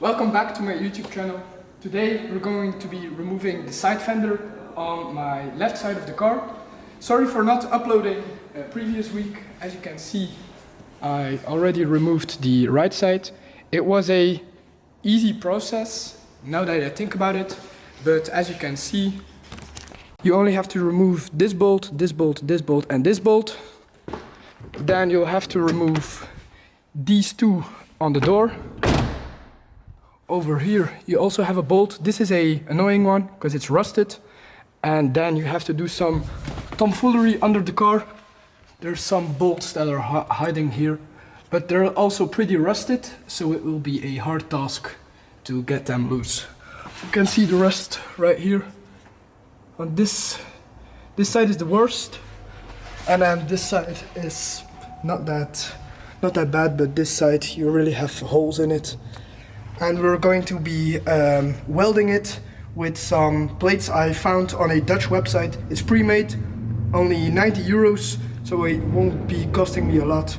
Welcome back to my YouTube channel. Today we're going to be removing the side fender on my left side of the car. Sorry for not uploading previous week. As you can see, I already removed the right side. It was a easy process now that I think about it, but as you can see, you only have to remove this bolt, this bolt, this bolt and this bolt. Then you'll have to remove these two on the door. Over here you also have a bolt. This is a annoying one because it's rusted, and then you have to do some tomfoolery under the car. There's some bolts that are hiding here, but they're also pretty rusted, so it will be a hard task to get them loose. You can see the rust right here. On this side is the worst, and then this side is not that bad, but this side you really have holes in it. And we're going to be welding it with some plates I found on a Dutch website. It's pre-made, only 90 euros, so it won't be costing me a lot,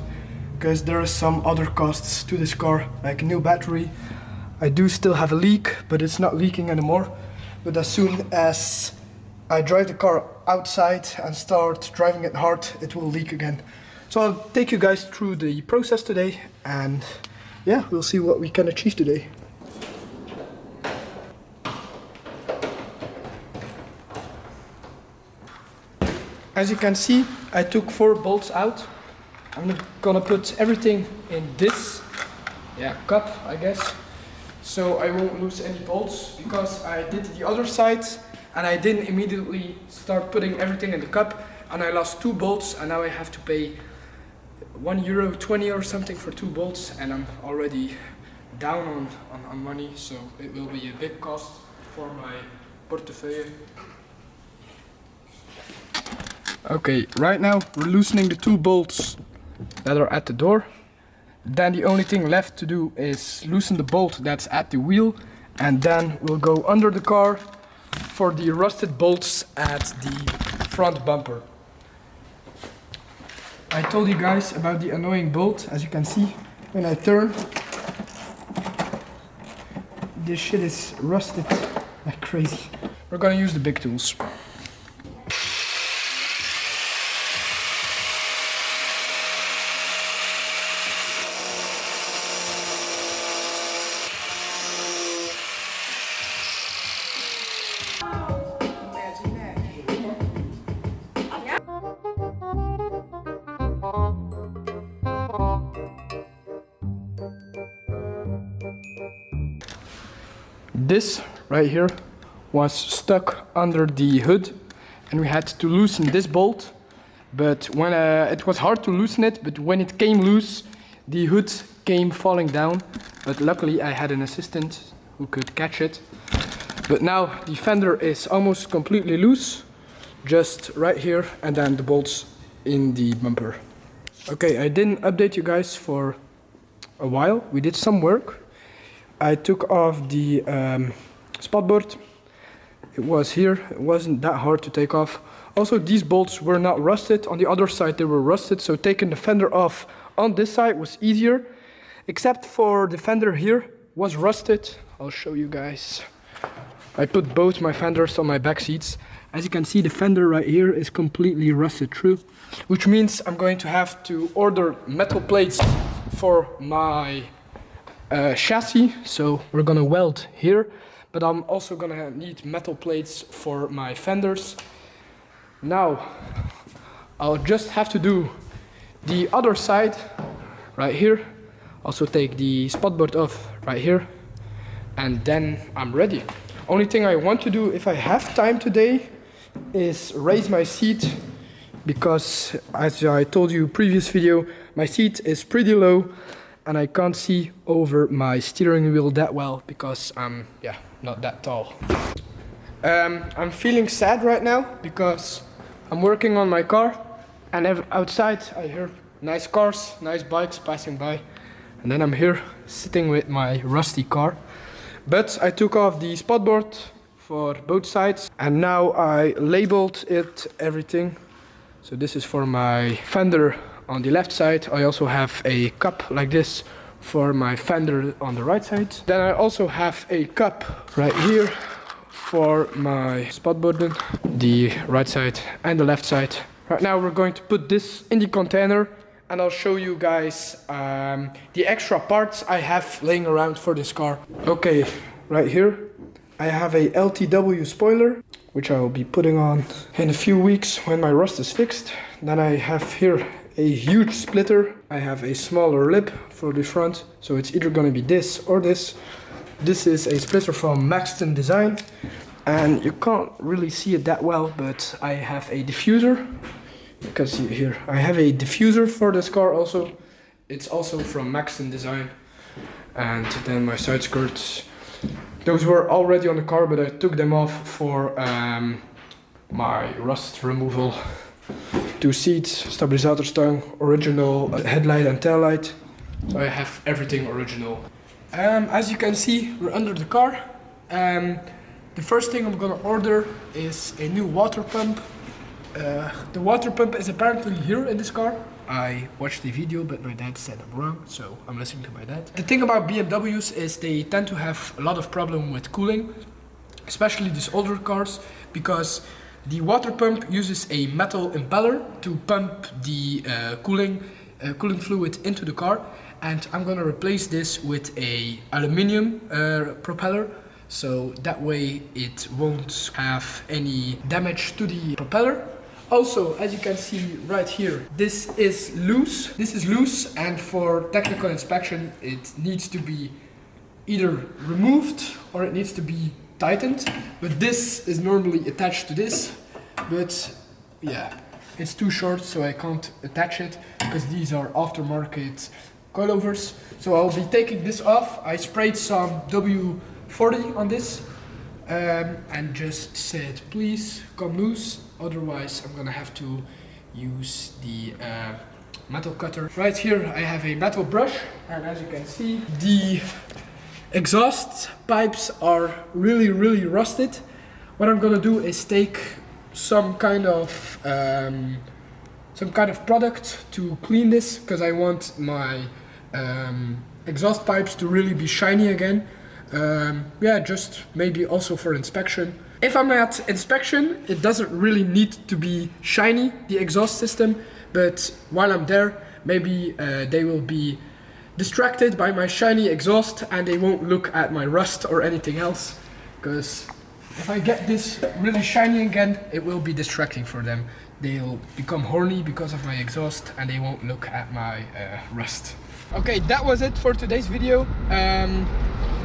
because there are some other costs to this car, like a new battery. I do still have a leak, but it's not leaking anymore. But as soon as I drive the car outside and start driving it hard, it will leak again. So I'll take you guys through the process today, and yeah, we'll see what we can achieve today. As you can see, I took 4 bolts out. I'm gonna put everything in this cup, I guess, so I won't lose any bolts, because I did the other side and I didn't immediately start putting everything in the cup, and I lost 2 bolts, and now I have to pay €1.20 or something for 2 bolts, and I'm already down on money, so it will be a big cost for my portefeuille. Okay, right now we're loosening the 2 bolts that are at the door. Then the only thing left to do is loosen the bolt that's at the wheel, and then we'll go under the car for the rusted bolts at the front bumper. I told you guys about the annoying bolt. As you can see, when I turn, this shit is rusted like crazy. We're gonna use the big tools. This right here was stuck under the hood, and we had to loosen this bolt, but when it was hard to loosen it, but when it came loose, the hood came falling down, but luckily I had an assistant who could catch it. But now the fender is almost completely loose, just right here, and then the bolts in the bumper. Okay, I didn't update you guys for a while. We did some work. I took off the spotboard. It was here. It wasn't that hard to take off. Also, these bolts were not rusted. On the other side they were rusted, so taking the fender off on this side was easier, except for the fender here was rusted. I'll show you guys. I put both my fenders on my back seats. As you can see, the fender right here is completely rusted through, which means I'm going to have to order metal plates for my chassis, so we're gonna weld here, but I'm also gonna need metal plates for my fenders. Now I'll just have to do the other side right here, also take the spotboard off right here, and then I'm ready. Only thing I want to do, if I have time today, is raise my seat, because as I told you previous video, my seat is pretty low and I can't see over my steering wheel that well, because I'm not that tall. I'm feeling sad right now because I'm working on my car, and outside I hear nice cars, nice bikes passing by, and then I'm here sitting with my rusty car. But I took off the spotboard for both sides, and now I labeled it everything. So this is for my fender on the left side. I also have a cup like this for my fender on the right side. Then I also have a cup right here for my spot button, the right side and the left side. Right now we're going to put this in the container, and I'll show you guys the extra parts I have laying around for this car. Okay, right here I have a LTW spoiler, which I will be putting on in a few weeks when my rust is fixed. Then I have here a huge splitter. I have a smaller lip for the front, so it's either gonna be this or this. This is a splitter from Maxton Design, and you can't really see it that well, but I have a diffuser. You can see it here. I have a diffuser for this car also. It's also from Maxton Design. And then my side skirts. Those were already on the car, but I took them off for my rust removal. 2 seats, stabilisatorstang, original headlight and tail light. So I have everything original. As you can see, we're under the car. The first thing I'm gonna order is a new water pump. The water pump is apparently here in this car. I watched the video, but my dad said I'm wrong, so I'm listening to my dad. The thing about BMWs is they tend to have a lot of problem with cooling, especially these older cars, because the water pump uses a metal impeller to pump the cooling fluid into the car, and I'm gonna replace this with a aluminium propeller, so that way it won't have any damage to the propeller. Also, as you can see right here, this is loose. This is loose, and for technical inspection it needs to be either removed or it needs to be tightened. But this is normally attached to this, but yeah, it's too short, so I can't attach it because these are aftermarket coilovers. So I'll be taking this off. I sprayed some W40 on this and just said, please come loose, otherwise I'm gonna have to use the metal cutter. Right here I have a metal brush, and as you can see, the exhaust pipes are really rusted. What I'm gonna do is take some kind of product to clean this, because I want my exhaust pipes to really be shiny again. Yeah, just maybe also for inspection. If I'm at inspection, it doesn't really need to be shiny, the exhaust system, but while I'm there, maybe they will be distracted by my shiny exhaust and they won't look at my rust or anything else, because if I get this really shiny again, it will be distracting for them. They'll become horny because of my exhaust and they won't look at my rust. Okay, that was it for today's video.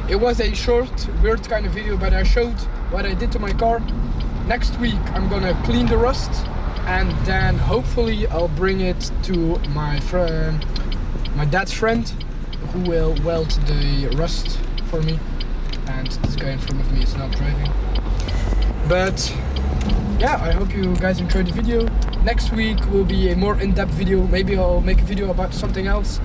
It was a short, weird kind of video, but I showed what I did to my car. Next week I'm gonna clean the rust, and then hopefully I'll bring it to my friend, my dad's friend, who will weld the rust for me. And this guy in front of me is not driving. But yeah, I hope you guys enjoyed the video. Next week will be a more in-depth video. Maybe I'll make a video about something else,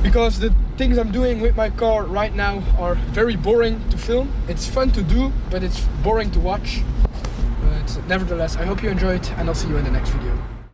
because the things I'm doing with my car right now are very boring to film. It's fun to do, but it's boring to watch. But nevertheless, I hope you enjoyed, and I'll see you in the next video.